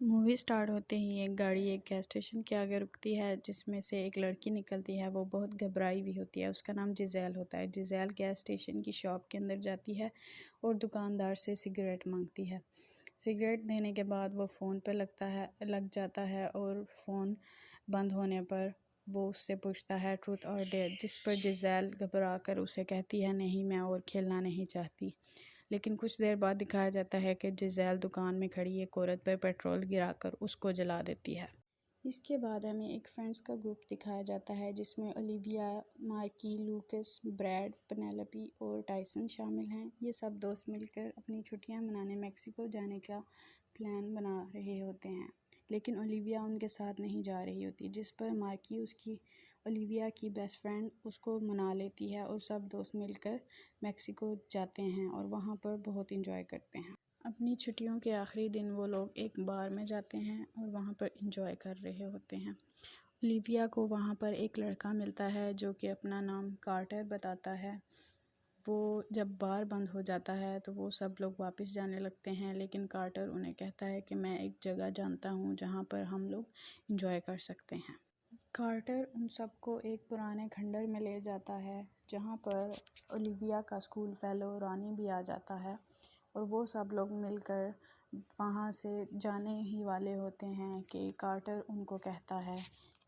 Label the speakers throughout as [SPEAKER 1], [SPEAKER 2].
[SPEAKER 1] Movie start होते ही एक गाड़ी एक गैस स्टेशन के आगे रुकती है, जिसमें से एक लड़की निकलती है। वो बहुत घबराई हुई होती है। उसका नाम जिज़ेल होता है। जिज़ेल गैस स्टेशन की शॉप के अंदर जाती है और दुकानदार से सिगरेट मांगती है। सिगरेट देने के बाद वो फ़ोन पे लग जाता है और फ़ोन बंद होने पर वो उससे पूछता है ट्रूथ और डेयर, जिस पर जिज़ेल घबरा कर उसे कहती है नहीं, मैं और खेलना नहीं चाहती। लेकिन कुछ देर बाद दिखाया जाता है कि जिज़ेल दुकान में खड़ी एक औरत पर पेट्रोल गिराकर उसको जला देती है। इसके बाद हमें एक फ्रेंड्स का ग्रुप दिखाया जाता है, जिसमें Olivia, Marky, Lucas, Brad, Penelope और टाइसन शामिल हैं। ये सब दोस्त मिलकर अपनी छुट्टियां मनाने मेक्सिको जाने का प्लान बना रहे होते हैं, लेकिन ओलिविया उनके साथ नहीं जा रही होती, जिस पर मार्की उसकी ओलिविया की बेस्ट फ्रेंड उसको मना लेती है और सब दोस्त मिलकर मेक्सिको जाते हैं और वहाँ पर बहुत इंजॉय करते हैं। अपनी छुट्टियों के आखिरी दिन वो लोग एक बार में जाते हैं और वहाँ पर इंजॉय कर रहे होते हैं। ओलिविया को वहाँ पर एक लड़का मिलता है जो कि अपना नाम कार्टर बताता है। वो जब बार बंद हो जाता है तो वो सब लोग वापस जाने लगते हैं, लेकिन कार्टर उन्हें कहता है कि मैं एक जगह जानता हूँ जहाँ पर हम लोग इंजॉय कर सकते हैं। कार्टर उन सबको एक पुराने खंडर में ले जाता है, जहाँ पर ओलिविया का स्कूल फेलो रॉनी भी आ जाता है और वो सब लोग मिलकर वहाँ से जाने ही वाले होते हैं कि कार्टर उनको कहता है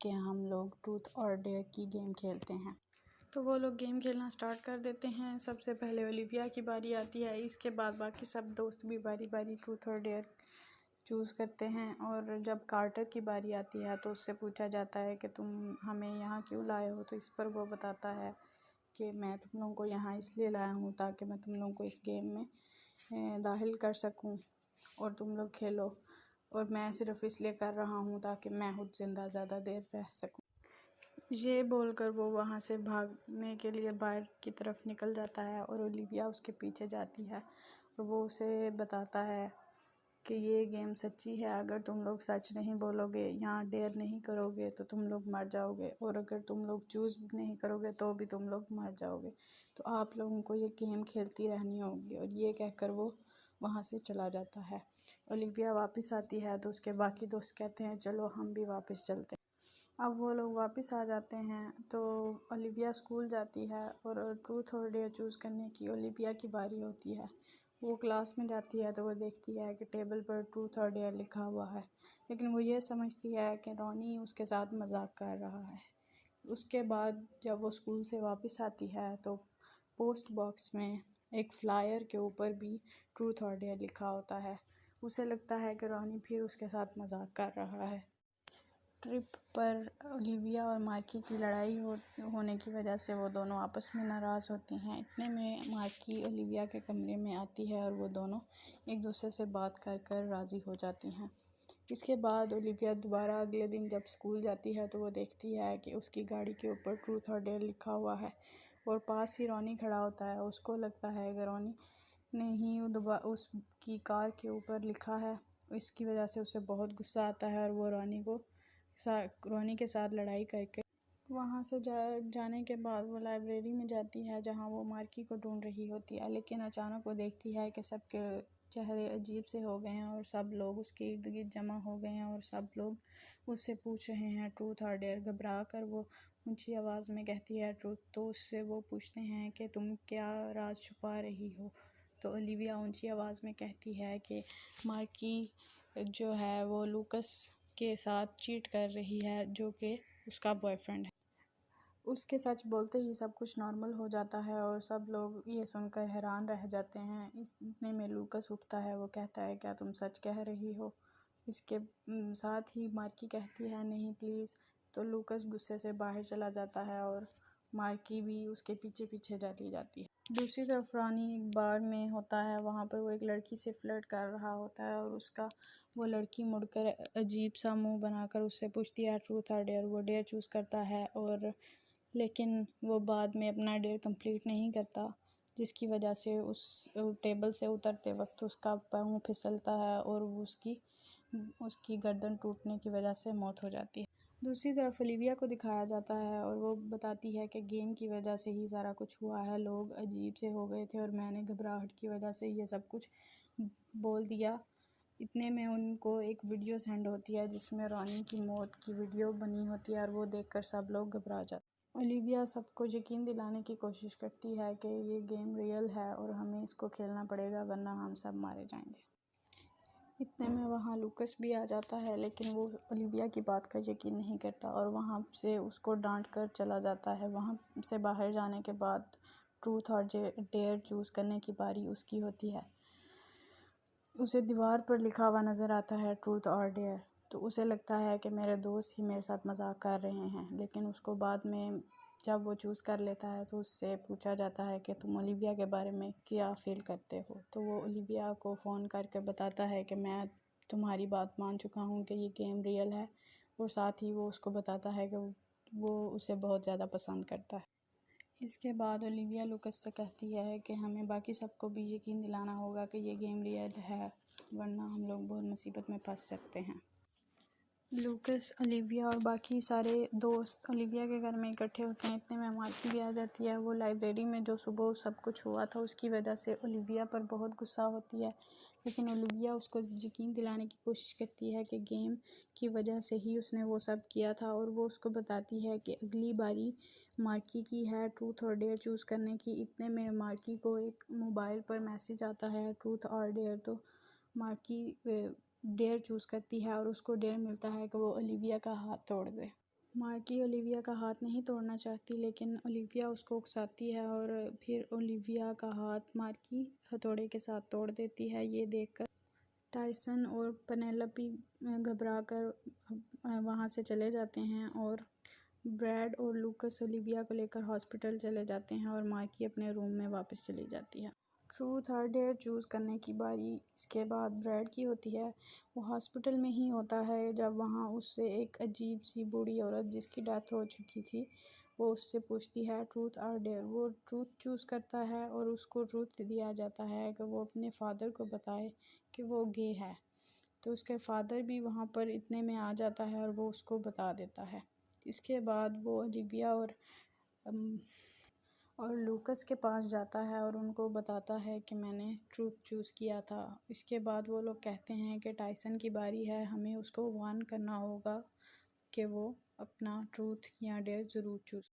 [SPEAKER 1] कि हम लोग ट्रूथ और डेयर की गेम खेलते हैं। तो वो लोग गेम खेलना स्टार्ट कर देते हैं। सबसे पहले ओलिविया की बारी आती है। इसके बाद बाकी सब दोस्त भी बारी बारी ट्रूथ और डेयर चूज़ करते हैं। और जब कार्टर की बारी आती है तो उससे पूछा जाता है कि तुम हमें यहाँ क्यों लाए हो, तो इस पर वो बताता है कि मैं तुम लोगों को यहाँ इसलिए लाया हूँ ताकि मैं तुम लोगों को इस गेम में दाखिल कर सकूँ और तुम लोग खेलो, और मैं सिर्फ इसलिए कर रहा हूँ ताकि मैं खुद ज़िंदा ज़्यादा देर रह सकूँ। ये बोलकर वो वहाँ से भागने के लिए बाहर की तरफ निकल जाता है और ओलिविया उसके पीछे जाती है और वो उसे बताता है कि ये गेम सच्ची है। अगर तुम लोग सच नहीं बोलोगे, यहाँ डेयर नहीं करोगे तो तुम लोग मर जाओगे, और अगर तुम लोग चूज़ नहीं करोगे तो भी तुम लोग मर जाओगे। तो आप लोगों को ये गेम खेलती रहनी होगी। और ये कहकर वो वहाँ से चला जाता है। ओलिविया वापस आती है तो उसके बाकी दोस्त कहते हैं चलो हम भी वापस चलते हैं। अब वो लोग वापस आ जाते हैं तो ओलिविया स्कूल जाती है और ट्रूथ और डेयर चूज़ करने की ओलिविया की बारी होती है। वो क्लास में जाती है तो वो देखती है कि टेबल पर ट्रूथ और डेयर लिखा हुआ है, लेकिन वो ये समझती है कि रॉनी उसके साथ मजाक कर रहा है। उसके बाद जब वो स्कूल से वापस आती है तो पोस्ट बॉक्स में एक फ्लायर के ऊपर भी ट्रूथ और डेयर लिखा होता है। उसे लगता है कि रॉनी फिर उसके साथ मजाक कर रहा है। ट्रिप पर ओलिविया और मार्की की लड़ाई होने की वजह से वो दोनों आपस में नाराज़ होती हैं। इतने में मार्की ओलिविया के कमरे में आती है और वो दोनों एक दूसरे से बात कर कर राज़ी हो जाती हैं। इसके बाद ओलिविया दोबारा अगले दिन जब स्कूल जाती है तो वो देखती है कि उसकी गाड़ी के ऊपर ट्रूथ और डेयर लिखा हुआ है और पास ही रॉनी खड़ा होता है। उसको लगता है कि रॉनी ने ही उसकी कार के ऊपर लिखा है। इसकी वजह से उसे बहुत गुस्सा आता है और वो रॉनी के साथ लड़ाई करके वहाँ से जाने के बाद वो लाइब्रेरी में जाती है, जहाँ वो मार्की को ढूंढ रही होती है। लेकिन अचानक वो देखती है कि सबके चेहरे अजीब से हो गए हैं और सब लोग उसके इर्द गिर्द जमा हो गए हैं और सब लोग उससे पूछ रहे हैं ट्रूथ और डेयर। घबरा कर वो ऊंची आवाज़ में कहती है ट्रूथ। तो उससे वो पूछते हैं कि तुम क्या राज छुपा रही हो। तो ओलिविया ऊंची आवाज़ में कहती है कि मार्की जो है वो लूकस के साथ चीट कर रही है, जो कि उसका बॉयफ्रेंड है। उसके सच बोलते ही सब कुछ नॉर्मल हो जाता है और सब लोग ये सुनकर हैरान रह जाते हैं। इतने में लूकस उठता है। वो कहता है क्या तुम सच कह रही हो। इसके साथ ही मार्की कहती है नहीं प्लीज़। तो लूकस गुस्से से बाहर चला जाता है और मार्की भी उसके पीछे पीछे चली जाती है। दूसरी तरफ रॉनी एक बार में होता है। वहाँ पर वो एक लड़की से फ्लर्ट कर रहा होता है और वो लड़की मुड़कर अजीब सा मुंह बनाकर उससे पूछती है ट्रूथ और डेयर। वो डेयर चूज़ करता है और लेकिन वो बाद में अपना डेयर कंप्लीट नहीं करता, जिसकी वजह से उस टेबल से उतरते वक्त उसका पाँव फिसलता है और उसकी गर्दन टूटने की वजह से मौत हो जाती है। दूसरी तरफ ओलिविया को दिखाया जाता है और वो बताती है कि गेम की वजह से ही सारा कुछ हुआ है। लोग अजीब से हो गए थे और मैंने घबराहट की वजह से ये सब कुछ बोल दिया। इतने में उनको एक वीडियो सेंड होती है जिसमें रॉनी की मौत की वीडियो बनी होती है और वो देखकर सब लोग घबरा जाते हैं। ओलिविया सबको यकीन दिलाने की कोशिश करती है कि ये गेम रियल है और हमें इसको खेलना पड़ेगा वरना हम सब मारे जाएंगे। इतने में वहाँ लूकस भी आ जाता है, लेकिन वो ओलिविया की बात का यकीन नहीं करता और वहाँ से उसको डांट कर चला जाता है। वहाँ से बाहर जाने के बाद ट्रूथ और डेयर चूज़ करने की बारी उसकी होती है। उसे दीवार पर लिखा हुआ नज़र आता है ट्रूथ और डेयर, तो उसे लगता है कि मेरे दोस्त ही मेरे साथ मजाक कर रहे हैं। लेकिन उसको बाद में जब वो चूज़ कर लेता है तो उससे पूछा जाता है कि तुम ओलिविया के बारे में क्या फ़ील करते हो। तो वो ओलिविया को फ़ोन करके बताता है कि मैं तुम्हारी बात मान चुका हूँ कि ये गेम रियल है, और साथ ही वो उसको बताता है कि वो उसे बहुत ज़्यादा पसंद करता है। इसके बाद ओलिविया लूकस से कहती है कि हमें बाकी सबको भी यकीन दिलाना होगा कि ये गेम रियल है, वरना हम लोग बहुत मुसीबत में फंस सकते हैं। लूकस, ओलिविया और बाकी सारे दोस्त ओलिविया के घर में इकट्ठे होते हैं। इतने में मार्की भी आ जाती है। वो लाइब्रेरी में जो सुबह सब कुछ हुआ था उसकी वजह से ओलिविया पर बहुत गुस्सा होती है, लेकिन ओलिविया उसको यकीन दिलाने की कोशिश करती है कि गेम की वजह से ही उसने वो सब किया था, और वो उसको बताती है कि अगली बारी मार्की की है ट्रूथ और डेयर चूज़ करने की। इतने में मार्की को एक मोबाइल पर मैसेज आता है ट्रूथ और डेयर, तो मार्की डेयर चूज़ करती है और उसको डेयर मिलता है कि वो ओलिविया का हाथ तोड़ दे। मार्की ओलिविया का हाथ नहीं तोड़ना चाहती, लेकिन ओलिविया उसको उकसाती है और फिर ओलिविया का हाथ मार्की हथौड़े के साथ तोड़ देती है। ये देखकर टाइसन और पेनेलोपी घबरा कर वहाँ से चले जाते हैं, और ब्रैड और लूकस ओलिविया को लेकर हॉस्पिटल चले जाते हैं और मार्की अपने रूम में वापस चली जाती है। ट्रूथ और डेयर चूज़ करने की बारी इसके बाद ब्रैड की होती है। वो हॉस्पिटल में ही होता है जब वहाँ उससे एक अजीब सी बूढ़ी औरत जिसकी डेथ हो चुकी थी, वो उससे पूछती है ट्रूथ और डेयर। वो ट्रूथ चूज़ करता है और उसको ट्रूथ दिया जाता है कि वो अपने फादर को बताए कि वो गे है। तो उसके फादर भी वहाँ पर इतने में आ जाता है और वो उसको बता देता है। इसके बाद वो ओलिविया और लूकस के पास जाता है और उनको बताता है कि मैंने ट्रूथ चूज़ किया था। इसके बाद वो लोग कहते हैं कि टाइसन की बारी है, हमें उसको वार्न करना होगा कि वो अपना ट्रूथ या डेयर ज़रूर चूज़।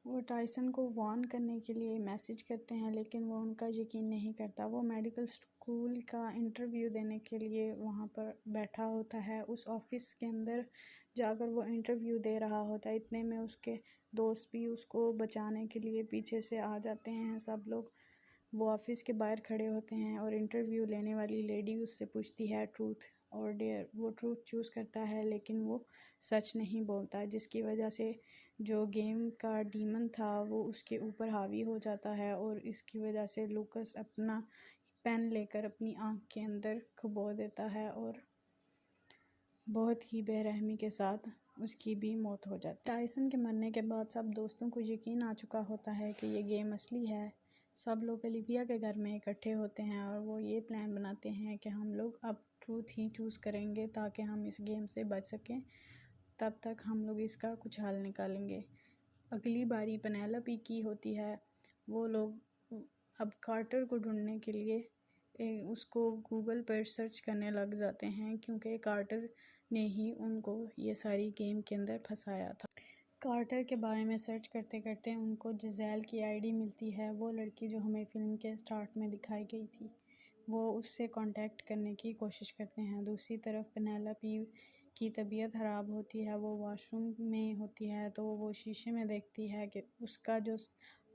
[SPEAKER 1] वो टाइसन को वार्न करने के लिए मैसेज करते हैं, लेकिन वो उनका यकीन नहीं करता। वो मेडिकल स्कूल का इंटरव्यू देने के लिए वहाँ पर बैठा होता है। उस ऑफ़िस के अंदर जाकर वो इंटरव्यू दे रहा होता है। इतने में उसके दोस्त भी उसको बचाने के लिए पीछे से आ जाते हैं सब लोग। वो ऑफ़िस के बाहर खड़े होते हैं और इंटरव्यू लेने वाली लेडी उससे पूछती है ट्रूथ और डेयर। वो ट्रूथ चूज़ करता है, लेकिन वो सच नहीं बोलता, जिसकी वजह से जो गेम का डीमन था वो उसके ऊपर हावी हो जाता है, और इसकी वजह से लूकस अपना पेन लेकर अपनी आँख के अंदर खबो देता है और बहुत ही बेरहमी के साथ उसकी भी मौत हो जाती है। टाइसन के मरने के बाद सब दोस्तों को यकीन आ चुका होता है कि ये गेम असली है। सब लोग ओलिविया के घर में इकट्ठे होते हैं और वो ये प्लान बनाते हैं कि हम लोग अब ट्रूथ ही चूज़ करेंगे ताकि हम इस गेम से बच सकें। तब तक हम लोग इसका कुछ हल निकालेंगे। अगली बारी पेनेलोपी की होती है। वो लोग अब कार्टर को ढूंढने के लिए उसको गूगल पर सर्च करने लग जाते हैं, क्योंकि कार्टर ने ही उनको ये सारी गेम के अंदर फंसाया था। कार्टर के बारे में सर्च करते करते उनको जिज़ेल की आईडी मिलती है, वो लड़की जो हमें फ़िल्म के स्टार्ट में दिखाई गई थी। वो उससे कांटेक्ट करने की कोशिश करते हैं। दूसरी तरफ पेनेलोपी की तबीयत ख़राब होती है, वो वॉशरूम में होती है, तो वो शीशे में देखती है कि उसका जो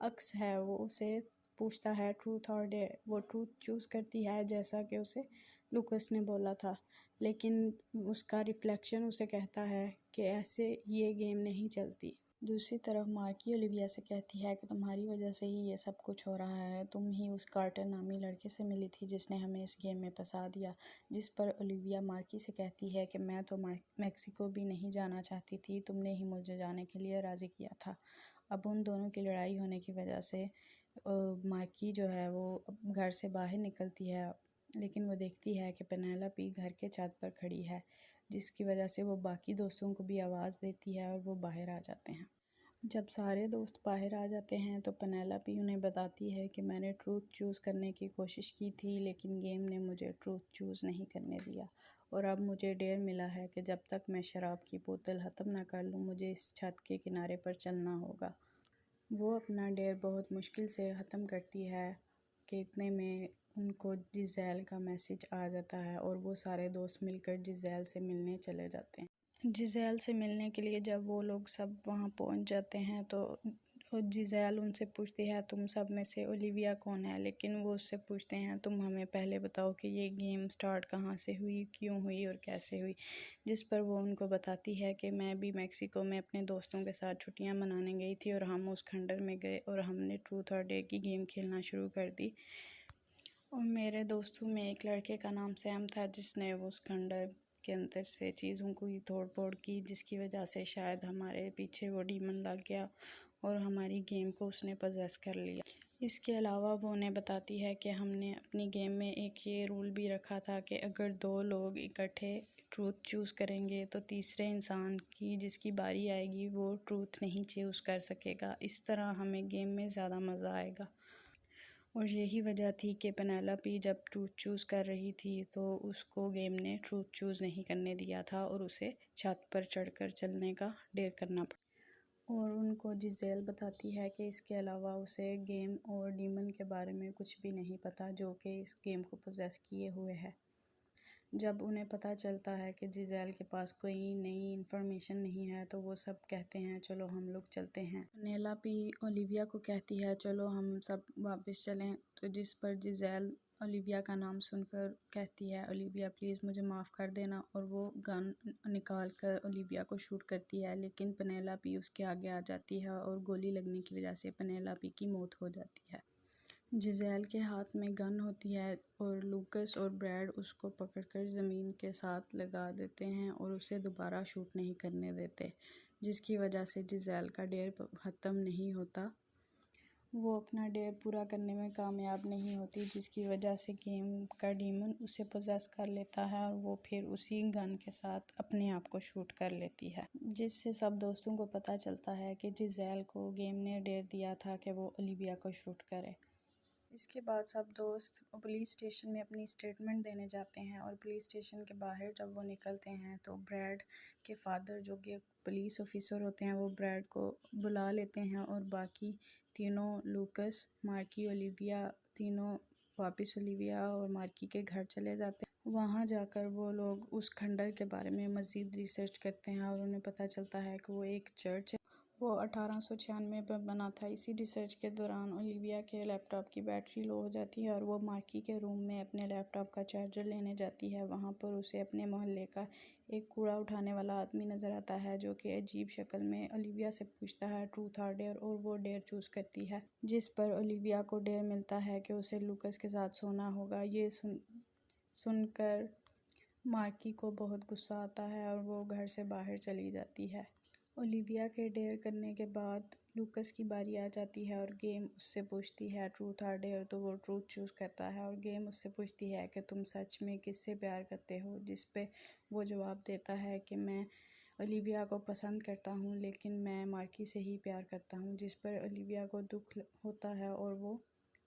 [SPEAKER 1] अक्स है वो उसे पूछता है ट्रूथ और डेयर। वो ट्रूथ चूज़ करती है जैसा कि उसे लूकस ने बोला था, लेकिन उसका रिफ्लेक्शन उसे कहता है कि ऐसे ये गेम नहीं चलती। दूसरी तरफ मार्की ओलिविया से कहती है कि तुम्हारी वजह से ही ये सब कुछ हो रहा है। तुम ही उस कार्टर नामी लड़के से मिली थी जिसने हमें इस गेम में फंसा दिया। जिस पर ओलिविया मार्की से कहती है कि मैं तो मैक्सिको भी नहीं जाना चाहती थी, तुमने ही मुझे जाने के लिए राज़ी किया था। अब उन दोनों की लड़ाई होने की वजह से मार्की जो है वो घर से बाहर निकलती है, लेकिन वो देखती है कि पेनेलोपी घर के छत पर खड़ी है, जिसकी वजह से वो बाकी दोस्तों को भी आवाज़ देती है और वो बाहर आ जाते हैं। जब सारे दोस्त बाहर आ जाते हैं तो पेनेलोपी उन्हें बताती है कि मैंने ट्रूथ चूज़ करने की कोशिश की थी, लेकिन गेम ने मुझे ट्रूथ चूज़ नहीं करने दिया और अब मुझे डेर मिला है कि जब तक मैं शराब की बोतल ख़त्म ना कर लूँ मुझे इस छत के किनारे पर चलना होगा। वो अपना डेर बहुत मुश्किल से ख़त्म करती है कि इतने में उनको जिज़ेल का मैसेज आ जाता है और वो सारे दोस्त मिलकर जिज़ेल से मिलने चले जाते हैं। जिज़ेल से मिलने के लिए जब वो लोग सब वहाँ पहुँच जाते हैं तो जिज़ेल उनसे पूछती है तुम सब में से ओलिविया कौन है, लेकिन वो उससे पूछते हैं तुम हमें पहले बताओ कि ये गेम स्टार्ट कहाँ से हुई, क्यों हुई और कैसे हुई। जिस पर वो उनको बताती है कि मैं भी मेक्सिको में अपने दोस्तों के साथ छुट्टियाँ मनाने गई थी और हम उस खंडर में गए और हमने ट्रूथ और डेयर की गेम खेलना शुरू कर दी और मेरे दोस्तों में एक लड़के का नाम सैम था जिसने उस खंडर के अंदर से चीज़ों को ही तोड़ फोड़ की, जिसकी वजह से शायद हमारे पीछे वो डीमन लग गया और हमारी गेम को उसने पजेस कर लिया। इसके अलावा वो उन्हें बताती है कि हमने अपनी गेम में एक ये रूल भी रखा था कि अगर दो लोग इकट्ठे ट्रूथ चूज़ करेंगे तो तीसरे इंसान की जिसकी बारी आएगी वो ट्रूथ नहीं चूज़ कर सकेगा। इस तरह हमें गेम में ज़्यादा मज़ा आएगा। और यही वजह थी कि पेनेलोपी जब ट्रूथ चूज़ कर रही थी तो उसको गेम ने ट्रूथ चूज़ नहीं करने दिया था और उसे छत पर चढ़कर चलने का डेर करना पड़ा। और उनको जिज़ेल बताती है कि इसके अलावा उसे गेम और डीमन के बारे में कुछ भी नहीं पता जो कि इस गेम को पोजेस किए हुए है। जब उन्हें पता चलता है कि जिज़ेल के पास कोई नई इन्फॉर्मेशन नहीं है तो वो सब कहते हैं चलो हम लोग चलते हैं। पेनेलोपी ओलिविया को कहती है चलो हम सब वापस चलें, तो जिस पर जिज़ेल ओलिविया का नाम सुनकर कहती है ओलिविया प्लीज़ मुझे माफ़ कर देना और वो गन निकाल कर ओलिविया को शूट करती है, लेकिन पेनेलोपी उसके आगे आ जाती है और गोली लगने की वजह से पेनेलोपी की मौत हो जाती है। जिज़ेल के हाथ में गन होती है और लूकस और ब्रैड उसको पकड़कर ज़मीन के साथ लगा देते हैं और उसे दोबारा शूट नहीं करने देते, जिसकी वजह से जिज़ेल का डेर ख़त्म नहीं होता। वो अपना डेर पूरा करने में कामयाब नहीं होती, जिसकी वजह से गेम का डीमन उसे पोजेस कर लेता है और वो फिर उसी गन के साथ अपने आप को शूट कर लेती है, जिससे सब दोस्तों को पता चलता है कि जिज़ेल को गेम ने डेर दिया था कि वो ओलिविया को शूट करे। इसके बाद सब दोस्त पुलिस स्टेशन में अपनी स्टेटमेंट देने जाते हैं और पुलिस स्टेशन के बाहर जब वो निकलते हैं तो ब्रैड के फादर जो कि पुलिस ऑफिसर होते हैं वो ब्रैड को बुला लेते हैं और बाकी तीनों लूकस, मार्की, ओलिविया तीनों वापस ओलिविया और मार्की के घर चले जाते हैं। वहाँ जाकर वो लोग उस खंडर के बारे में मज़ीद रिसर्च करते हैं और उन्हें पता चलता है कि वो एक चर्च है, वो 1896 में बना था। इसी रिसर्च के दौरान ओलिविया के लैपटॉप की बैटरी लो हो जाती है और वो मार्की के रूम में अपने लैपटॉप का चार्जर लेने जाती है। वहाँ पर उसे अपने मोहल्ले का एक कूड़ा उठाने वाला आदमी नज़र आता है जो कि अजीब शक्ल में ओलिविया से पूछता है ट्रूथ और डेयर और वो डेयर चूज़ करती है, जिस पर ओलिविया को डेयर मिलता है कि उसे लूकस के साथ सोना होगा। ये सुनकर मार्की को बहुत गुस्सा आता है और वो घर से बाहर चली जाती है। ओलिविया के डेयर करने के बाद लूकस की बारी आ जाती है और गेम उससे पूछती है ट्रूथ और डेयर, तो वो ट्रूथ चूज़ करता है और गेम उससे पूछती है कि तुम सच में किससे प्यार करते हो, जिस पे वो जवाब देता है कि मैं ओलिविया को पसंद करता हूँ लेकिन मैं मार्की से ही प्यार करता हूँ, जिस पर ओलिविया को दुख होता है और वो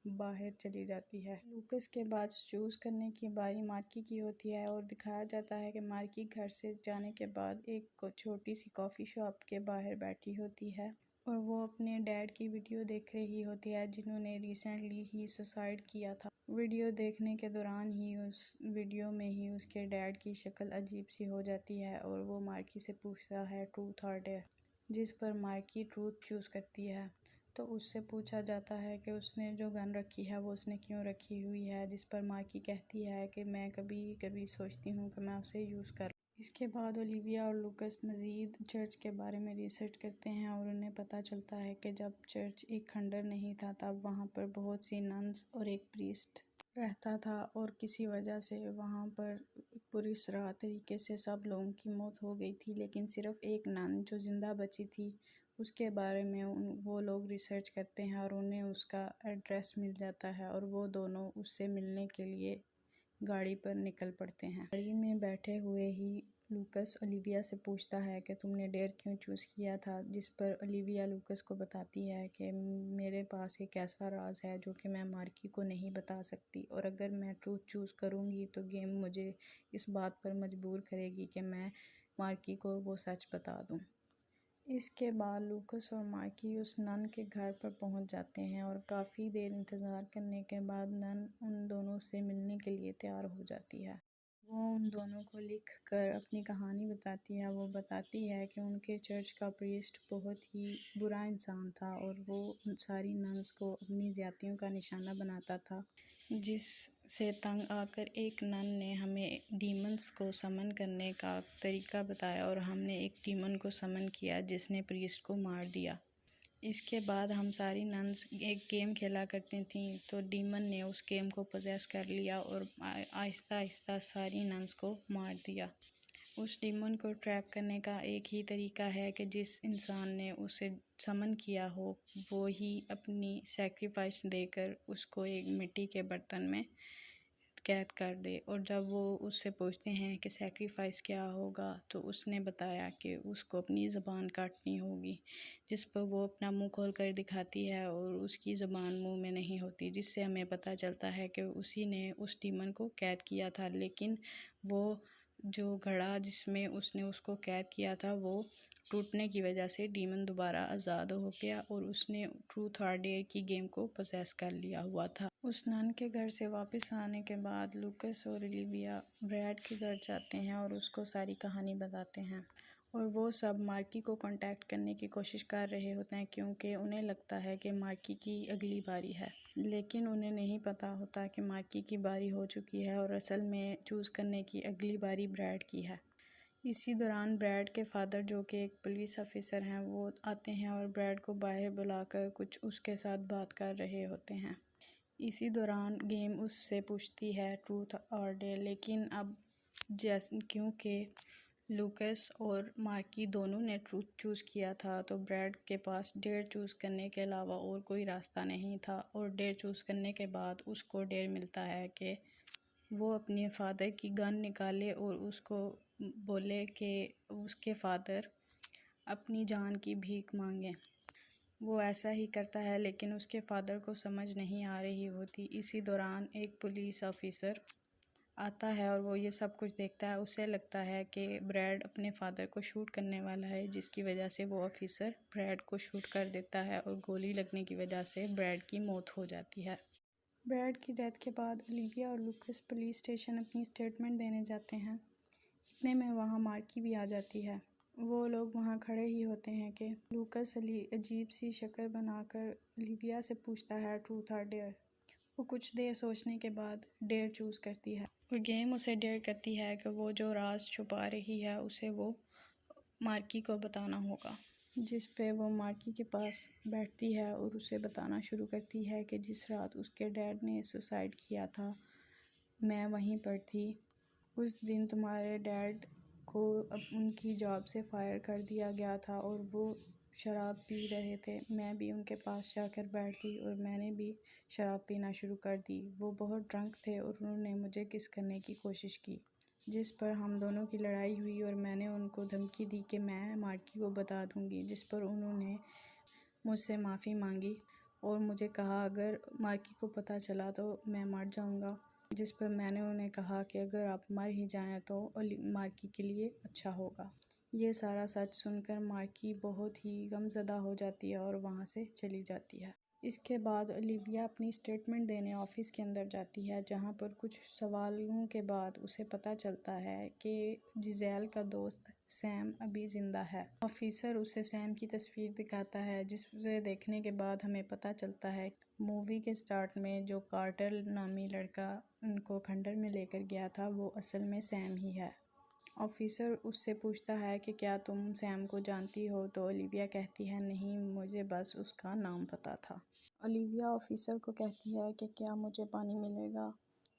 [SPEAKER 1] बाहर चली जाती है। लूकस के बाद चूज़ करने की बारी मार्की की होती है और दिखाया जाता है कि मार्की घर से जाने के बाद एक छोटी सी कॉफ़ी शॉप के बाहर बैठी होती है और वो अपने डैड की वीडियो देख रही होती है जिन्होंने रिसेंटली ही सुसाइड किया था। वीडियो देखने के दौरान ही उस वीडियो में ही उसके डैड की शक्ल अजीब सी हो जाती है और वो मार्की से पूछता है ट्रूथ और डेयर, जिस पर मार्की ट्रूथ चूज़ करती है। तो उससे पूछा जाता है कि उसने जो गन रखी है वो उसने क्यों रखी हुई है, जिस पर मार्की कहती है कि मैं कभी कभी सोचती हूँ कि मैं उसे यूज़ कर। इसके बाद ओलिविया और लूकस मज़ीद चर्च के बारे में रिसर्च करते हैं और उन्हें पता चलता है कि जब चर्च एक खंडर नहीं था तब वहाँ पर बहुत सी नन्स और एक प्रीस्ट रहता था और किसी वजह से वहाँ पर पूरी सराह तरीके से सब लोगों की मौत हो गई थी, लेकिन सिर्फ एक नन जो ज़िंदा बची थी उसके बारे में वो लोग रिसर्च करते हैं और उन्हें उसका एड्रेस मिल जाता है और वो दोनों उससे मिलने के लिए गाड़ी पर निकल पड़ते हैं। गाड़ी में बैठे हुए ही लूकस ओलिविया से पूछता है कि तुमने डेयर क्यों चूज़ किया था, जिस पर ओलिविया लूकस को बताती है कि मेरे पास एक ऐसा राज है जो कि मैं मार्की को नहीं बता सकती, और अगर मैं ट्रूथ चूज़ करूँगी तो गेम मुझे इस बात पर मजबूर करेगी कि मैं मार्की को वो सच बता दूँ। इसके बाद लूकस और मार्की उस नन के घर पर पहुंच जाते हैं और काफ़ी देर इंतज़ार करने के बाद नन उन दोनों से मिलने के लिए तैयार हो जाती है। वो उन दोनों को लिख कर अपनी कहानी बताती है। वो बताती है कि उनके चर्च का प्रीस्ट बहुत ही बुरा इंसान था और वो सारी नन्स को अपनी ज़्यादतियों का निशाना बनाता था, जिससे तंग आकर एक नन ने हमें डीमंस को समन करने का तरीका बताया और हमने एक डीमन को समन किया जिसने प्रीस्ट को मार दिया। इसके बाद हम सारी नन्स एक गेम खेला करती थीं, तो डीमन ने उस गेम को पोजेस कर लिया और आहिस्ता आहिस्ता सारी नन्स को मार दिया। उस डीमन को ट्रैप करने का एक ही तरीका है कि जिस इंसान ने उसे समन किया हो वो ही अपनी सैक्रिफाइस देकर उसको एक मिट्टी के बर्तन में कैद कर दे। और जब वो उससे पूछते हैं कि सैक्रिफाइस क्या होगा, तो उसने बताया कि उसको अपनी ज़बान काटनी होगी, जिस पर वो अपना मुंह खोल कर दिखाती है और उसकी ज़बान मुंह में नहीं होती, जिससे हमें पता चलता है कि उसी ने उस डीमन को कैद किया था। लेकिन वो जो घड़ा जिसमें उसने उसको कैद किया था वो टूटने की वजह से डीमन दोबारा आज़ाद हो गया और उसने ट्रूथ और डेयर की गेम को पोसेस कर लिया हुआ था। उस नन के घर से वापस आने के बाद लूकस और ओलिविया ब्रैड के घर जाते हैं और उसको सारी कहानी बताते हैं, और वो सब मार्की को कांटेक्ट करने की कोशिश कर रहे होते हैं क्योंकि उन्हें लगता है कि मार्की की अगली बारी है। लेकिन उन्हें नहीं पता होता कि मार्की की बारी हो चुकी है और असल में चूज़ करने की अगली बारी ब्रैड की है। इसी दौरान ब्रैड के फादर, जो कि एक पुलिस ऑफिसर हैं, वो आते हैं और ब्रैड को बाहर बुलाकर कुछ उसके साथ बात कर रहे होते हैं। इसी दौरान गेम उससे पूछती है ट्रूथ और डेयर, लेकिन अब जैसे क्योंकि लूकस और मार्की दोनों ने ट्रूथ चूज़ किया था तो ब्रैड के पास डेयर चूज़ करने के अलावा और कोई रास्ता नहीं था। और डेयर चूज़ करने के बाद उसको डेयर मिलता है कि वो अपने फादर की गन निकाले और उसको बोले कि उसके फादर अपनी जान की भीख मांगे। वो ऐसा ही करता है लेकिन उसके फादर को समझ नहीं आ रही होती। इसी दौरान एक पुलिस ऑफिसर आता है और वो ये सब कुछ देखता है। उसे लगता है कि ब्रैड अपने फादर को शूट करने वाला है, जिसकी वजह से वो ऑफिसर ब्रैड को शूट कर देता है और गोली लगने की वजह से ब्रैड की मौत हो जाती है। ब्रैड की डेथ के बाद ओलिविया और लूकस पुलिस स्टेशन अपनी स्टेटमेंट देने जाते हैं। इतने में वहाँ मार्की भी आ जाती है। वो लोग वहाँ खड़े ही होते हैं कि लूकस अजीब सी शक्ल बनाकर ओलिविया से पूछता है ट्रूथ और डेयर। वो कुछ देर सोचने के बाद डेयर चूज़ करती है और गेम उसे डेयर करती है कि वो जो राज छुपा रही है उसे वो मार्की को बताना होगा, जिस पे वो मार्की के पास बैठती है और उसे बताना शुरू करती है कि जिस रात उसके डैड ने सुसाइड किया था मैं वहीं पर थी। उस दिन तुम्हारे डैड को अब उनकी जॉब से फायर कर दिया गया था और वो शराब पी रहे थे। मैं भी उनके पास जाकर बैठ गई और मैंने भी शराब पीना शुरू कर दी। वो बहुत ड्रंक थे और उन्होंने मुझे किस करने की कोशिश की, जिस पर हम दोनों की लड़ाई हुई और मैंने उनको धमकी दी कि मैं मार्की को बता दूंगी, जिस पर उन्होंने मुझसे माफ़ी मांगी और मुझे कहा अगर मार्की को पता चला तो मैं मर जाऊंगा, जिस पर मैंने उन्हें कहा कि अगर आप मर ही जाएं तो मार्की के लिए अच्छा होगा। ये सारा सच सुनकर मार्की बहुत ही गमज़दा हो जाती है और वहाँ से चली जाती है। इसके बाद ओलिविया अपनी स्टेटमेंट देने ऑफिस के अंदर जाती है, जहाँ पर कुछ सवालों के बाद उसे पता चलता है कि जिज़ेल का दोस्त सैम अभी ज़िंदा है। ऑफिसर उसे सैम की तस्वीर दिखाता है, जिसे देखने के बाद हमें पता चलता है मूवी के स्टार्ट में जो कार्टर नामी लड़का उनको खंडर में लेकर गया था वो असल में सैम ही है। ऑफिसर उससे पूछता है कि क्या तुम सैम को जानती हो, तो ओलिविया कहती है नहीं, मुझे बस उसका नाम पता था। ओलिविया ऑफिसर को कहती है कि क्या मुझे पानी मिलेगा,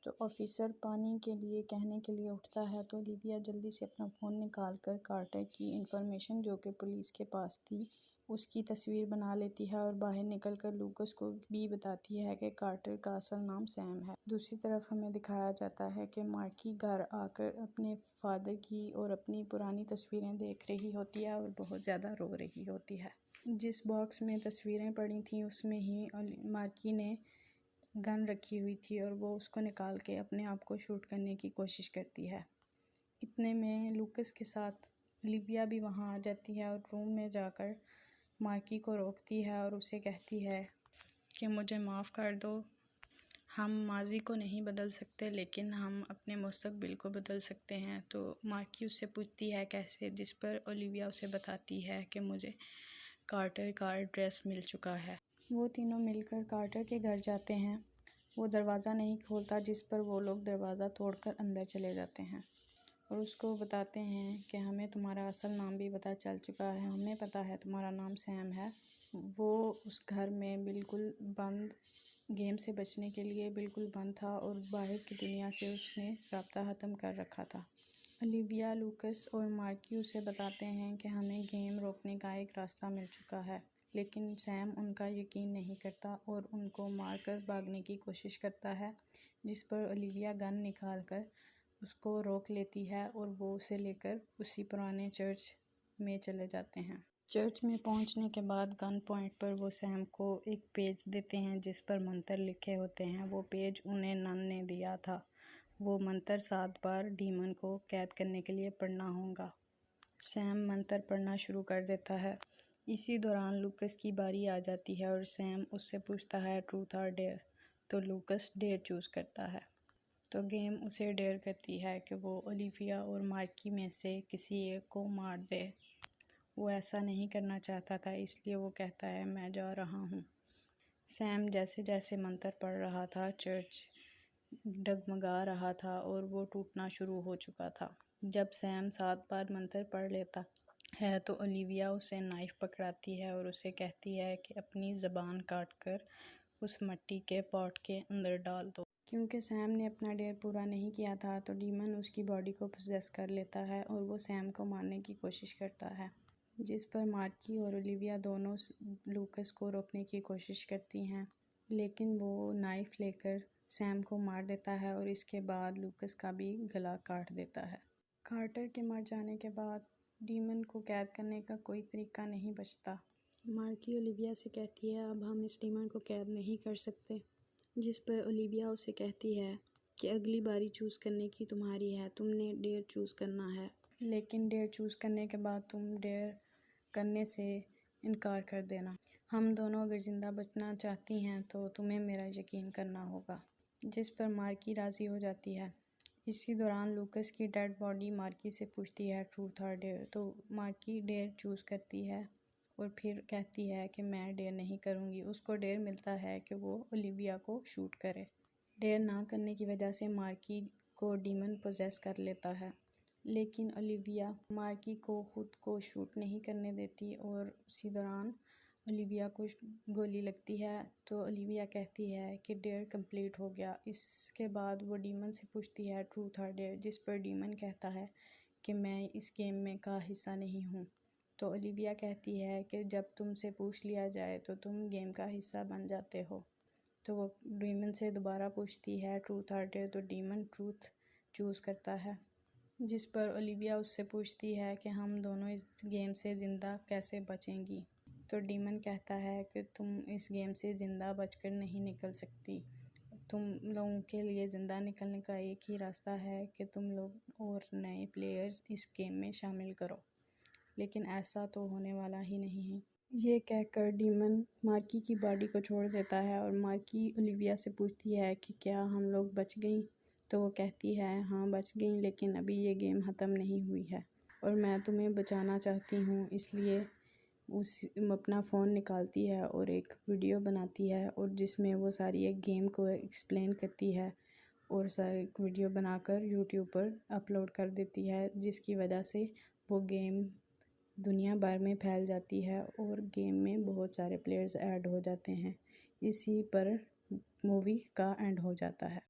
[SPEAKER 1] तो ऑफिसर पानी के लिए कहने के लिए उठता है तो ओलिविया जल्दी से अपना फ़ोन निकाल कर कार्टर की इन्फॉर्मेशन जो कि पुलिस के पास थी उसकी तस्वीर बना लेती है और बाहर निकलकर लूकस को भी बताती है कि कार्टर का असल नाम सैम है। दूसरी तरफ हमें दिखाया जाता है कि मार्की घर आकर अपने फादर की और अपनी पुरानी तस्वीरें देख रही होती है और बहुत ज़्यादा रो रही होती है। जिस बॉक्स में तस्वीरें पड़ी थीं उसमें ही मार्की ने गन रखी हुई थी और वो उसको निकाल के अपने आप को शूट करने की कोशिश करती है। इतने में लूकस के साथ ओलिविया भी वहाँ आ जाती है और रूम में जाकर मार्की को रोकती है और उसे कहती है कि मुझे माफ़ कर दो, हम माजी को नहीं बदल सकते लेकिन हम अपने मुस्तकबिल को बदल सकते हैं। तो मार्की उससे पूछती है कैसे, जिस पर ओलिविया उसे बताती है कि मुझे कार्टर का एड्रेस मिल चुका है। वो तीनों मिलकर कार्टर के घर जाते हैं। वो दरवाज़ा नहीं खोलता, जिस पर वो लोग दरवाज़ा तोड़कर अंदर चले जाते हैं और उसको बताते हैं कि हमें तुम्हारा असल नाम भी पता चल चुका है, हमें पता है तुम्हारा नाम सैम है। वो उस घर में बिल्कुल बंद, गेम से बचने के लिए बिल्कुल बंद था और बाहर की दुनिया से उसने राब्ता ख़त्म कर रखा था। ओलिविया, लूकस और मार्की उसे बताते हैं कि हमें गेम रोकने का एक रास्ता मिल चुका है, लेकिन सैम उनका यकीन नहीं करता और उनको मारकर भागने की कोशिश करता है, जिस पर ओलिविया गन निकालकर उसको रोक लेती है और वो उसे लेकर उसी पुराने चर्च में चले जाते हैं। चर्च में पहुंचने के बाद गन पॉइंट पर वो सैम को एक पेज देते हैं जिस पर मंत्र लिखे होते हैं। वो पेज उन्हें नन ने दिया था। वो मंत्र 7 बार डीमन को कैद करने के लिए पढ़ना होगा। सैम मंत्र पढ़ना शुरू कर देता है। इसी दौरान लूकस की बारी आ जाती है और सैम उससे पूछता है ट्रूथ और डेयर, तो लूकस डेयर चूज़ करता है। तो गेम उसे डेयर करती है कि वो ओलिविया और मार्की में से किसी एक को मार दे। वो ऐसा नहीं करना चाहता था, इसलिए वो कहता है मैं जा रहा हूँ। सैम जैसे जैसे मंत्र पढ़ रहा था चर्च डगमगा रहा था और वो टूटना शुरू हो चुका था। जब सैम 7 बार मंत्र पढ़ लेता है तो ओलिविया उसे नाइफ़ पकड़ाती है और उसे कहती है कि अपनी ज़बान काट कर उस मिट्टी के पॉट के अंदर डाल दो। क्योंकि सैम ने अपना डेयर पूरा नहीं किया था तो डीमन उसकी बॉडी को पोजेस कर लेता है और वो सैम को मारने की कोशिश करता है, जिस पर मार्की और ओलिविया दोनों लूकस को रोकने की कोशिश करती हैं, लेकिन वो नाइफ़ लेकर सैम को मार देता है और इसके बाद लूकस का भी गला काट देता है। कार्टर के मर जाने के बाद डीमन को कैद करने का कोई तरीका नहीं बचता। मार्की ओलिविया से कहती है अब हम इस डीमन को कैद नहीं कर सकते, जिस पर ओलिविया उसे कहती है कि अगली बारी चूज़ करने की तुम्हारी है, तुमने डेयर चूज़ करना है, लेकिन डेयर चूज़ करने के बाद तुम डेयर करने से इनकार कर देना। हम दोनों अगर ज़िंदा बचना चाहती हैं तो तुम्हें मेरा यकीन करना होगा, जिस पर मार्की राज़ी हो जाती है। इसी दौरान लूकस की डेड बॉडी मार्की से पूछती है ट्रूथ और डेयर, तो मार्की डेयर चूज़ करती है और फिर कहती है कि मैं डेयर नहीं करूँगी। उसको डेयर मिलता है कि वो ओलिविया को शूट करे। डेयर ना करने की वजह से मार्की को डीमन पोजेस कर लेता है, लेकिन ओलिविया मार्की को खुद को शूट नहीं करने देती और उसी दौरान ओलिविया को गोली लगती है। तो ओलिविया कहती है कि डेयर कंप्लीट हो गया। इसके बाद वो डीमन से पूछती है ट्रूथ और डेयर, जिस पर डीमन कहता है कि मैं इस गेम में का हिस्सा नहीं हूँ। तो ओलिविया कहती है कि जब तुमसे पूछ लिया जाए तो तुम गेम का हिस्सा बन जाते हो। तो वो डीमन से दोबारा पूछती है ट्रूथ और डेयर, तो डीमन ट्रूथ चूज़ करता है, जिस पर ओलिविया उससे पूछती है कि हम दोनों इस गेम से ज़िंदा कैसे बचेंगी। तो डीमन कहता है कि तुम इस गेम से ज़िंदा बचकर नहीं निकल सकती। तुम लोगों के लिए ज़िंदा निकलने का एक ही रास्ता है कि तुम लोग और नए प्लेयर्स इस गेम में शामिल करो, लेकिन ऐसा तो होने वाला ही नहीं है। ये कहकर डीमन मार्की की बॉडी को छोड़ देता है और मार्की ओलिविया से पूछती है कि क्या हम लोग बच गई। तो वो कहती है हाँ बच गई, लेकिन अभी ये गेम ख़त्म नहीं हुई है और मैं तुम्हें बचाना चाहती हूँ। इसलिए उस अपना फ़ोन निकालती है और एक वीडियो बनाती है और जिसमें वो सारी एक गेम को एक्सप्लेन करती है और एक वीडियो बनाकर यूट्यूब पर अपलोड कर देती है, जिसकी वजह से वो गेम दुनिया भर में फैल जाती है और गेम में बहुत सारे प्लेयर्स ऐड हो जाते हैं। इसी पर मूवी का एंड हो जाता है।